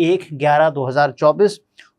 1/11/2024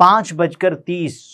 5:30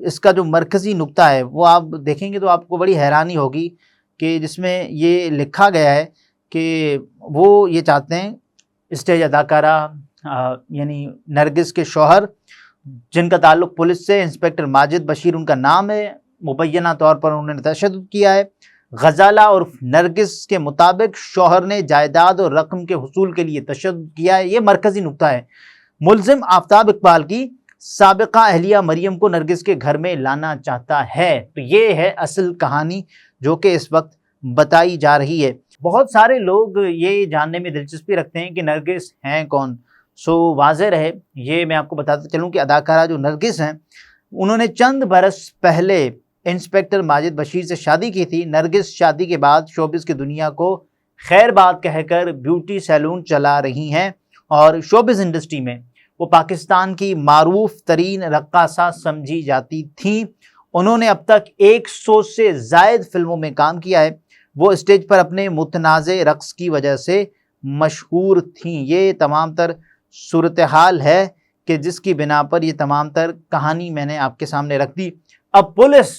اس کا جو مرکزی نقطہ ہے وہ آپ دیکھیں گے تو آپ کو بڑی حیرانی ہوگی کہ جس میں یہ لکھا گیا ہے کہ وہ یہ چاہتے ہیں اسٹیج اداکارہ یعنی نرگس کے شوہر جن کا تعلق پولیس سے، انسپکٹر ماجد بشیر ان کا نام ہے، مبینہ طور پر انہوں نے تشدد کیا ہے۔ غزالہ اور نرگس کے مطابق شوہر نے جائیداد اور رقم کے حصول کے لیے تشدد کیا ہے، یہ مرکزی نقطہ ہے۔ ملزم آفتاب اقبال کی سابقہ اہلیہ مریم کو نرگس کے گھر میں لانا چاہتا ہے۔ تو یہ ہے اصل کہانی جو کہ اس وقت بتائی جا رہی ہے۔ بہت سارے لوگ یہ جاننے میں دلچسپی رکھتے ہیں کہ نرگس ہیں کون۔ واضح رہے، یہ میں آپ کو بتاتا چلوں کہ اداکارہ جو نرگس ہیں انہوں نے چند برس پہلے انسپکٹر ماجد بشیر سے شادی کی تھی۔ نرگس شادی کے بعد شوبز کی دنیا کو خیر بات کہہ کر بیوٹی سیلون چلا رہی ہیں، اور شوبز انڈسٹری میں وہ پاکستان کی معروف ترین رقاصہ سمجھی جاتی تھیں۔ انہوں نے اب تک 100 سے زائد فلموں میں کام کیا ہے۔ وہ اسٹیج پر اپنے متنازع رقص کی وجہ سے مشہور تھیں۔ یہ تمام تر صورتحال ہے کہ جس کی بنا پر یہ تمام تر کہانی میں نے آپ کے سامنے رکھ دی۔ اب پولیس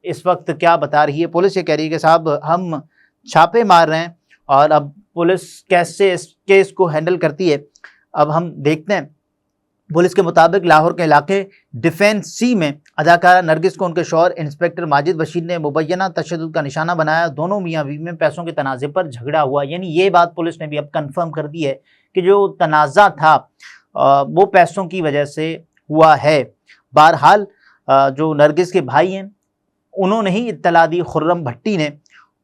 اس وقت کیا بتا رہی ہے؟ پولیس یہ کہہ رہی ہے کہ صاحب ہم چھاپے مار رہے ہیں، اور اب پولیس کیسے اس کیس کو ہینڈل کرتی ہے اب ہم دیکھتے ہیں۔ پولیس کے مطابق لاہور کے علاقے ڈیفینس سی میں اداکارہ نرگس کو ان کے شوہر انسپکٹر ماجد بشیر نے مبینہ تشدد کا نشانہ بنایا۔ دونوں میاں بیوی میں پیسوں کے تنازع پر جھگڑا ہوا، یعنی یہ بات پولیس نے بھی اب کنفرم کر دی ہے کہ جو تنازع تھا وہ پیسوں کی وجہ سے ہوا ہے۔ بہرحال جو نرگس کے بھائی ہیں انہوں نے ہی اطلاع دی، خرم بھٹی نے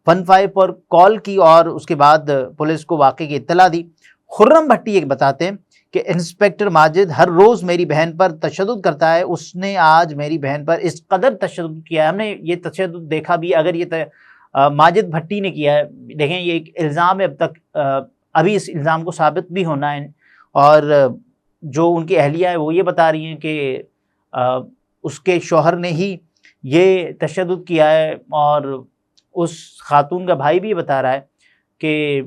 15 پر کال کی اور اس کے بعد پولیس کو واقعے کی اطلاع دی۔ خرم بھٹی یہ بتاتے ہیں کہ انسپکٹر ماجد ہر روز میری بہن پر تشدد کرتا ہے، اس نے آج میری بہن پر اس قدر تشدد کیا ہے، ہم نے یہ تشدد دیکھا بھی۔ اگر یہ ماجد بھٹی نے کیا ہے، دیکھیں یہ ایک الزام ہے، اب تک ابھی اس الزام کو ثابت بھی ہونا ہے، اور جو ان کی اہلیہ ہے وہ یہ بتا رہی ہیں کہ اس کے شوہر نے ہی یہ تشدد کیا ہے، اور اس خاتون کا بھائی بھی بتا رہا ہے کہ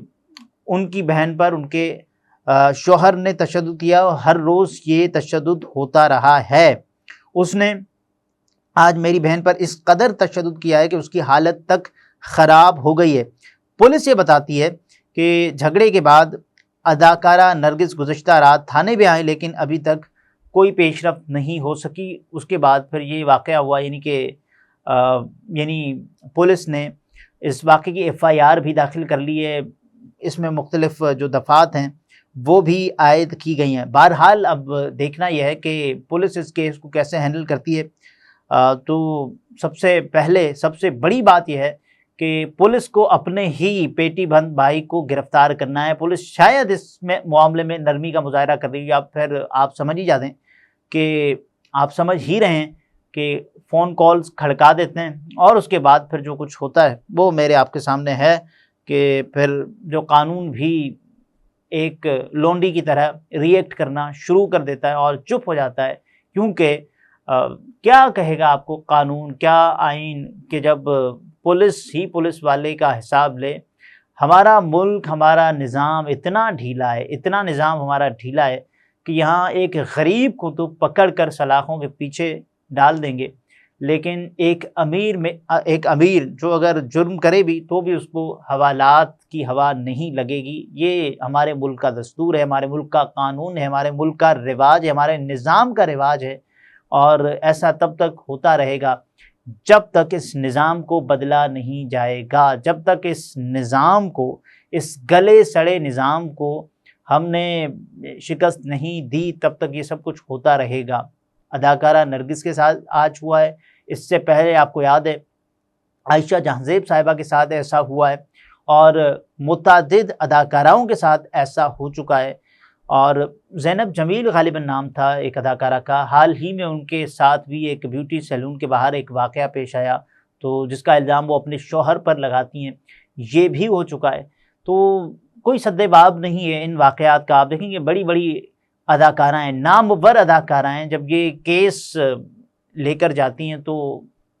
ان کی بہن پر ان کے شوہر نے تشدد کیا، اور ہر روز یہ تشدد ہوتا رہا ہے۔ اس نے آج میری بہن پر اس قدر تشدد کیا ہے کہ اس کی حالت تک خراب ہو گئی ہے۔ پولیس یہ بتاتی ہے کہ جھگڑے کے بعد اداکارہ نرگس گزشتہ رات تھانے میں آئیں، لیکن ابھی تک کوئی پیش رفت نہیں ہو سکی۔ اس کے بعد پھر یہ واقعہ ہوا، یعنی پولیس نے اس واقعے کی FIR بھی داخل کر لی ہے، اس میں مختلف جو دفعات ہیں وہ بھی عائد کی گئی ہیں۔ بہرحال اب دیکھنا یہ ہے کہ پولیس اس کیس کو کیسے ہینڈل کرتی ہے۔ تو سب سے پہلے سب سے بڑی بات یہ ہے کہ پولیس کو اپنے ہی پیٹی بند بھائی کو گرفتار کرنا ہے۔ پولیس شاید اس میں معاملے میں نرمی کا مظاہرہ کر رہی ہے، یا پھر آپ سمجھ ہی جاتے ہیں کہ آپ سمجھ ہی رہے ہیں کہ فون کالز کھڑکا دیتے ہیں، اور اس کے بعد پھر جو کچھ ہوتا ہے وہ میرے آپ کے سامنے ہے کہ پھر جو قانون بھی ایک لونڈی کی طرح ری ایکٹ کرنا شروع کر دیتا ہے اور چپ ہو جاتا ہے، کیونکہ کیا کہے گا آپ کو قانون، کیا آئین، کہ جب پولیس ہی پولیس والے کا حساب لے۔ ہمارا ملک، ہمارا نظام اتنا ڈھیلا ہے، اتنا نظام ہمارا ڈھیلا ہے کہ یہاں ایک غریب کو تو پکڑ کر سلاخوں کے پیچھے ڈال دیں گے، لیکن ایک امیر جو اگر جرم کرے بھی تو بھی اس کو حوالات کی ہوا نہیں لگے گی۔ یہ ہمارے ملک کا دستور ہے، ہمارے ملک کا قانون ہے، ہمارے ملک کا رواج ہے، ہمارے نظام کا رواج ہے، اور ایسا تب تک ہوتا رہے گا جب تک اس نظام کو بدلا نہیں جائے گا، جب تک اس نظام کو، اس گلے سڑے نظام کو ہم نے شکست نہیں دی، تب تک یہ سب کچھ ہوتا رہے گا۔ اداکارہ نرگس کے ساتھ آج ہوا ہے، اس سے پہلے آپ کو یاد ہے عائشہ جہاں صاحبہ کے ساتھ ایسا ہوا ہے، اور متعدد اداکاراؤں کے ساتھ ایسا ہو چکا ہے، اور زینب جمیل غالباً نام تھا ایک اداکارہ کا، حال ہی میں ان کے ساتھ بھی ایک بیوٹی سیلون کے باہر ایک واقعہ پیش آیا، تو جس کا الزام وہ اپنے شوہر پر لگاتی ہیں، یہ بھی ہو چکا ہے۔ تو کوئی سد باب نہیں ہے ان واقعات کا۔ آپ دیکھیں گے بڑی بڑی اداکارہ ہیں، نامور اداکارہ ہیں، جب یہ کیس لے کر جاتی ہیں تو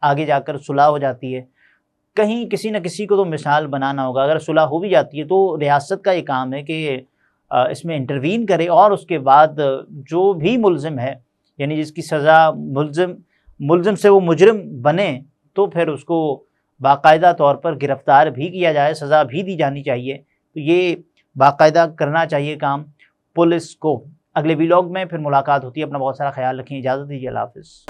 آگے جا کر صلح ہو جاتی ہے۔ کہیں کسی نہ کسی کو تو مثال بنانا ہوگا، اگر صلح ہو بھی جاتی ہے تو ریاست کا یہ کام ہے کہ اس میں انٹروین کرے، اور اس کے بعد جو بھی ملزم ہے، یعنی جس کی سزا ملزم ملزم سے وہ مجرم بنے تو پھر اس کو باقاعدہ طور پر گرفتار بھی کیا جائے، سزا بھی دی جانی چاہیے۔ تو یہ باقاعدہ کرنا چاہیے کام پولیس کو۔ اگلے ویلاگ میں پھر ملاقات ہوتی ہے، اپنا بہت سارا خیال رکھیں، اجازت دیجیے، اللہ حافظ۔